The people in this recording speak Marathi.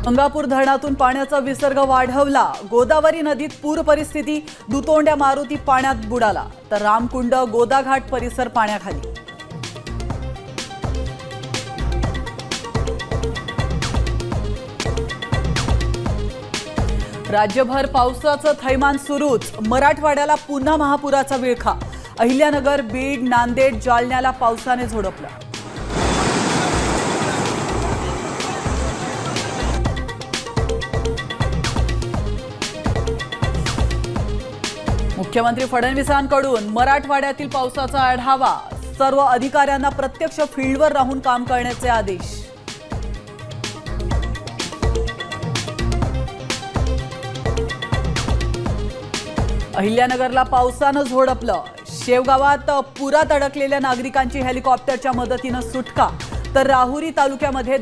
गंगापूर धरणातून पाण्याचा विसर्ग वाढवला। गोदावरी नदीत पूर परिस्थिती, दुतोंड्या मारुती पाण्यात बुडाला तर रामकुंड गोदाघाट परिसर पाण्याखाली। राज्यभर पावसाचं थैमान सुरूच, मराठवाड्याला पुन्हा महापुराचा विळखा। अहिल्यानगर, बीड, नांदेड, जालन्याला पावसाने झोडपलं। मुख्यमंत्री फडणवीसांकडून मराठवाड्यातील पावसाचा आढावा, सर्व अधिकाऱ्यांना प्रत्यक्ष फील्डवर राहून काम करण्याचे आदेश। अहिल्यानगरला पावसानं झोडपलं। शेवगावात पुरात अडकलेल्या नागरिकांची हेलिकॉप्टरच्या मदतीनं सुटका तर राहुरी तालुक्यामध्ये